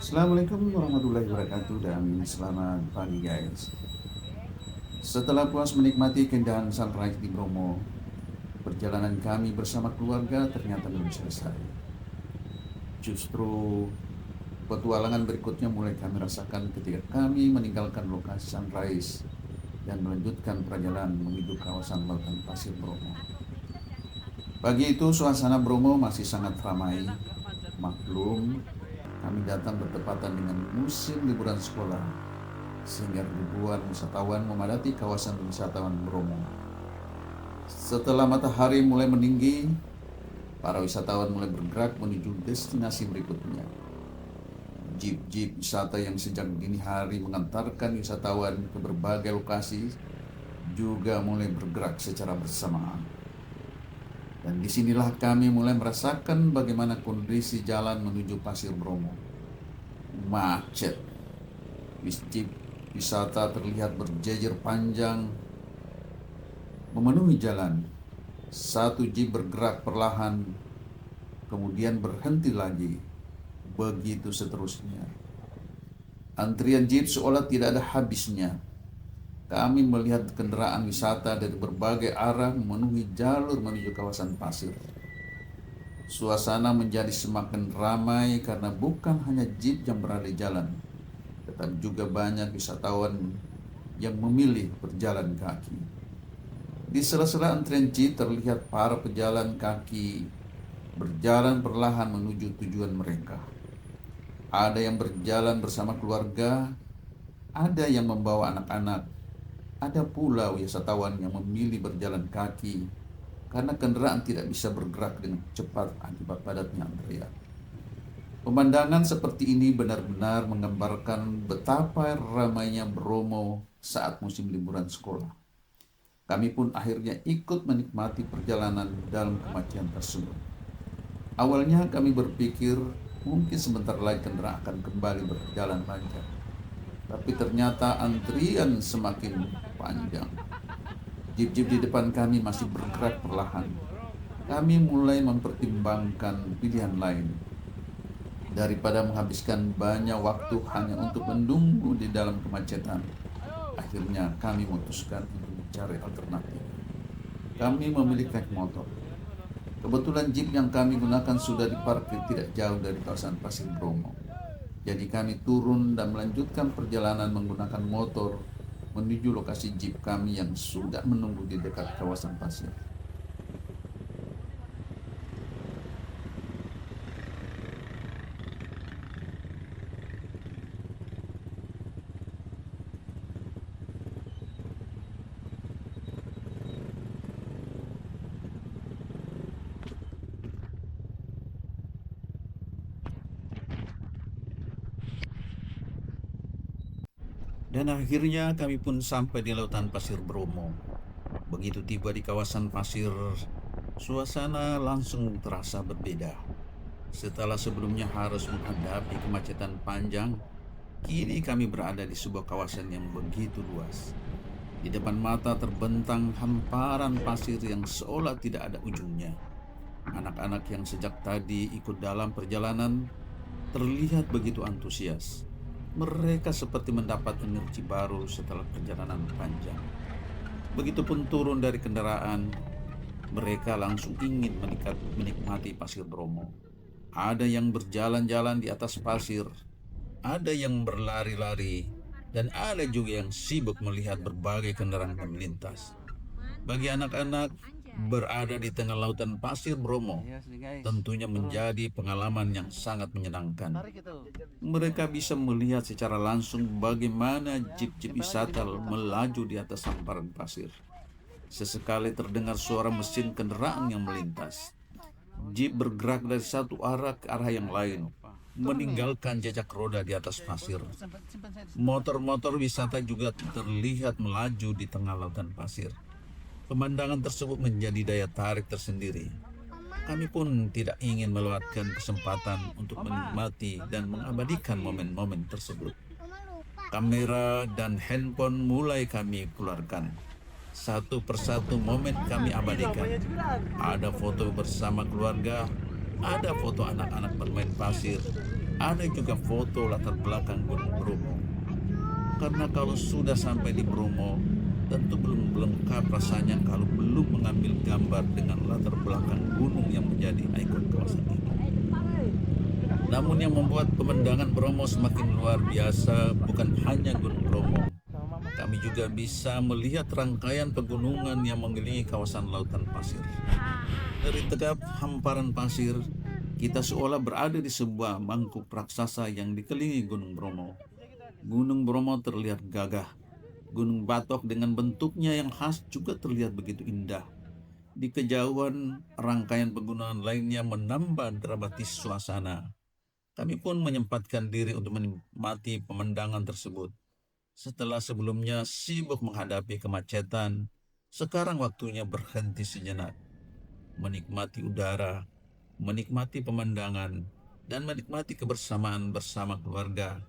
Assalamualaikum warahmatullahi wabarakatuh dan selamat pagi guys. Setelah puas menikmati keindahan sunrise di Bromo, perjalanan kami bersama keluarga ternyata belum selesai. Justru petualangan berikutnya mulai kami rasakan ketika kami meninggalkan lokasi sunrise dan melanjutkan perjalanan menuju kawasan lautan pasir Bromo. Pagi itu suasana Bromo masih sangat ramai. Maklum, kami datang bertepatan dengan musim liburan sekolah, sehingga ribuan wisatawan memadati kawasan wisatawan Bromo. Setelah matahari mulai meninggi, para wisatawan mulai bergerak menuju destinasi berikutnya. Jeep-jeep wisata yang sejak dini hari mengantarkan wisatawan ke berbagai lokasi juga mulai bergerak secara bersamaan. Dan disinilah kami mulai merasakan bagaimana kondisi jalan menuju Pasir Bromo. Macet. Jeep wisata terlihat berjejer panjang memenuhi jalan. Satu jeep bergerak perlahan, kemudian berhenti lagi. Begitu seterusnya. Antrian jeep seolah tidak ada habisnya. Kami melihat kendaraan wisata dari berbagai arah memenuhi jalur menuju kawasan pasir. Suasana menjadi semakin ramai karena bukan hanya jeep yang berada di jalan, tetapi juga banyak wisatawan yang memilih berjalan kaki. Di sela-sela antrian jeep terlihat para pejalan kaki berjalan perlahan menuju tujuan mereka. Ada yang berjalan bersama keluarga, ada yang membawa anak-anak. Ada pula wisatawan yang memilih berjalan kaki karena kendaraan tidak bisa bergerak dengan cepat akibat padatnya antrian. Pemandangan seperti ini benar-benar menggambarkan betapa ramainya Bromo saat musim liburan sekolah. Kami pun akhirnya ikut menikmati perjalanan dalam kemacetan tersebut. Awalnya kami berpikir mungkin sebentar lagi kendaraan akan kembali berjalan lancar. Tapi ternyata antrian semakin panjang. Jeep-jeep di depan kami masih bergerak perlahan. Kami mulai mempertimbangkan pilihan lain. Daripada menghabiskan banyak waktu hanya untuk menunggu di dalam kemacetan, akhirnya kami memutuskan untuk mencari alternatif. Kami memilih naik motor. Kebetulan jeep yang kami gunakan sudah diparkir tidak jauh dari kawasan Pasir Bromo. Jadi kami turun dan melanjutkan perjalanan menggunakan motor menuju lokasi jeep kami yang sudah menunggu di dekat kawasan pasir. Dan akhirnya kami pun sampai di lautan pasir Bromo. Begitu tiba di kawasan pasir, suasana langsung terasa berbeda. Setelah sebelumnya harus menghadapi kemacetan panjang, kini kami berada di sebuah kawasan yang begitu luas. Di depan mata terbentang hamparan pasir yang seolah tidak ada ujungnya. Anak-anak yang sejak tadi ikut dalam perjalanan terlihat begitu antusias. Mereka seperti mendapat energi baru setelah perjalanan panjang. Begitupun turun dari kendaraan, mereka langsung ingin menikmati pasir Bromo. Ada yang berjalan-jalan di atas pasir, ada yang berlari-lari, dan ada juga yang sibuk melihat berbagai kendaraan yang melintas. Bagi anak-anak, berada di tengah lautan pasir Bromo tentunya menjadi pengalaman yang sangat menyenangkan. Mereka bisa melihat secara langsung bagaimana jeep-jeep wisata melaju di atas hamparan pasir. Sesekali terdengar suara mesin kendaraan yang melintas. Jeep bergerak dari satu arah ke arah yang lain, meninggalkan jejak roda di atas pasir. Motor-motor wisata juga terlihat melaju di tengah lautan pasir. Pemandangan tersebut menjadi daya tarik tersendiri. Kami pun tidak ingin melewatkan kesempatan untuk menikmati dan mengabadikan momen-momen tersebut. Kamera dan handphone mulai kami keluarkan. Satu persatu momen kami abadikan. Ada foto bersama keluarga, ada foto anak-anak bermain pasir, ada juga foto latar belakang Gunung Bromo. Karena kalau sudah sampai di Bromo, tentu belum lengkap rasanya kalau belum mengambil gambar dengan latar belakang gunung yang menjadi ikon kawasan ini. Namun yang membuat pemandangan Bromo semakin luar biasa bukan hanya Gunung Bromo. Kami juga bisa melihat rangkaian pegunungan yang mengelilingi kawasan lautan pasir. Dari tegap hamparan pasir, kita seolah berada di sebuah mangkuk raksasa yang dikelilingi Gunung Bromo. Gunung Bromo terlihat gagah. Gunung Batok dengan bentuknya yang khas juga terlihat begitu indah. Di kejauhan, rangkaian pegunungan lainnya menambah dramatis suasana. Kami pun menyempatkan diri untuk menikmati pemandangan tersebut. Setelah sebelumnya sibuk menghadapi kemacetan, sekarang waktunya berhenti sejenak, menikmati udara, menikmati pemandangan, dan menikmati kebersamaan bersama keluarga.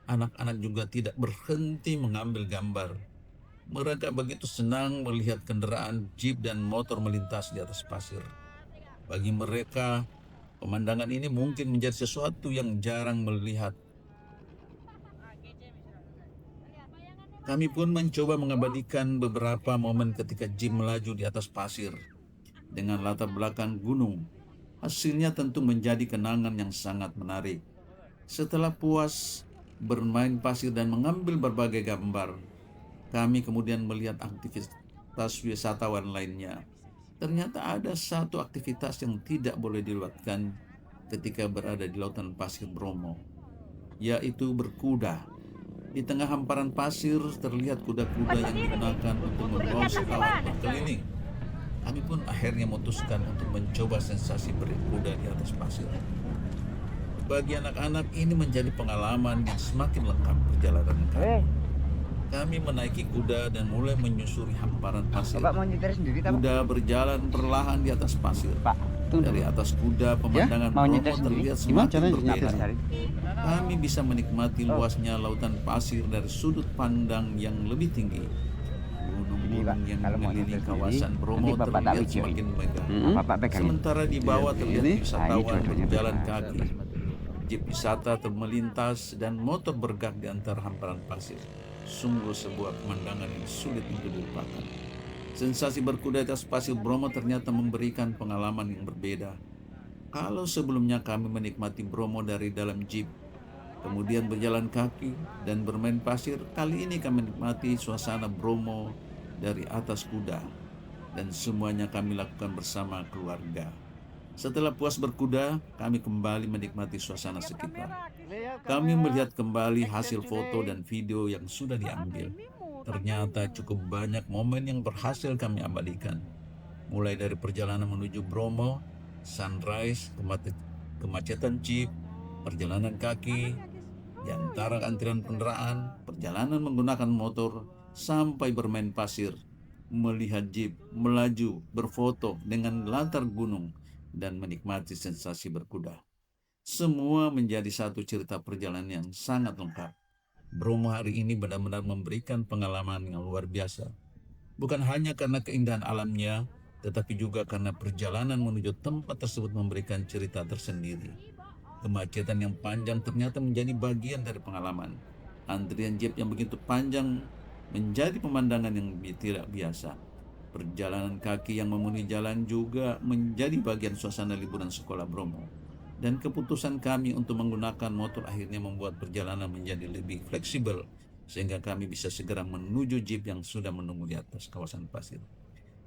Anak-anak juga tidak berhenti mengambil gambar. Mereka begitu senang melihat kendaraan jeep dan motor melintas di atas pasir. Bagi mereka, pemandangan ini mungkin menjadi sesuatu yang jarang melihat. Kami pun mencoba mengabadikan beberapa momen ketika jeep melaju di atas pasir dengan latar belakang gunung. Hasilnya tentu menjadi kenangan yang sangat menarik. Setelah puas bermain pasir dan mengambil berbagai gambar, kami kemudian melihat aktivitas wisatawan lainnya. Ternyata ada satu aktivitas yang tidak boleh dilewatkan ketika berada di lautan pasir Bromo, yaitu berkuda. Di tengah hamparan pasir terlihat kuda-kuda yang digunakan untuk membawa wisatawan berkeliling. Kami pun akhirnya memutuskan untuk mencoba sensasi berkuda di atas pasir. Bagi anak-anak ini menjadi pengalaman yang semakin lengkap perjalanan kami. Kami menaiki kuda dan mulai menyusuri hamparan pasir. Bapak mau nyetir sendiri, Pak? Kuda berjalan perlahan di atas pasir. Pak, Dari atas kuda, pemandangan mau Bromo nyetir sendiri? terlihat Gimana semakin caranya berbeda. nyetir? Kami bisa menikmati luasnya lautan pasir dari sudut pandang yang lebih tinggi. Gunung-gunung yang kalau mau mengelilingi nyetir kawasan sendiri, Bromo nanti Bapak tak terlihat videoin. semakin megah. Bapak pegang. Sementara di bawah terlihat Ini, wisatawan dua-duanya berjalan bebas. kaki. Jeep wisata melintas dan motor bergerak di antara hamparan pasir. Sungguh sebuah pemandangan yang sulit untuk dilupakan. Sensasi berkuda di atas pasir Bromo ternyata memberikan pengalaman yang berbeda. Kalau sebelumnya kami menikmati Bromo dari dalam jeep, kemudian berjalan kaki dan bermain pasir, kali ini kami menikmati suasana Bromo dari atas kuda. Dan semuanya kami lakukan bersama keluarga. Setelah puas berkuda, kami kembali menikmati suasana sekitar. Kami melihat kembali hasil foto dan video yang sudah diambil. Ternyata cukup banyak momen yang berhasil kami abadikan. Mulai dari perjalanan menuju Bromo, sunrise, kemacetan jeep, perjalanan kaki, di antara antrian kendaraan, perjalanan menggunakan motor, sampai bermain pasir, melihat jeep melaju, berfoto dengan latar gunung, dan menikmati sensasi berkuda. Semua menjadi satu cerita perjalanan yang sangat lengkap. Bromo hari ini benar-benar memberikan pengalaman yang luar biasa. Bukan hanya karena keindahan alamnya, tetapi juga karena perjalanan menuju tempat tersebut memberikan cerita tersendiri. Kemacetan yang panjang ternyata menjadi bagian dari pengalaman. Antrian jeep yang begitu panjang menjadi pemandangan yang tidak biasa. Perjalanan kaki yang memenuhi jalan juga menjadi bagian suasana liburan sekolah Bromo. Dan keputusan kami untuk menggunakan motor akhirnya membuat perjalanan menjadi lebih fleksibel, sehingga kami bisa segera menuju jeep yang sudah menunggu di atas kawasan pasir.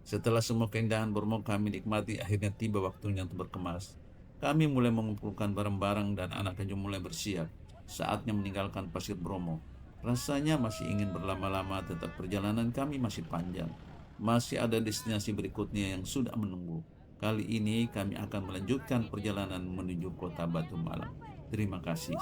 Setelah semua keindahan Bromo kami nikmati, akhirnya tiba waktunya untuk berkemas. Kami mulai mengumpulkan barang-barang dan anak-anak mulai bersiap. Saatnya meninggalkan pasir Bromo. Rasanya masih ingin berlama-lama, tetap perjalanan kami masih panjang. Masih ada destinasi berikutnya yang sudah menunggu. Kali ini kami akan melanjutkan perjalanan menuju kota Batu Malang. Terima kasih.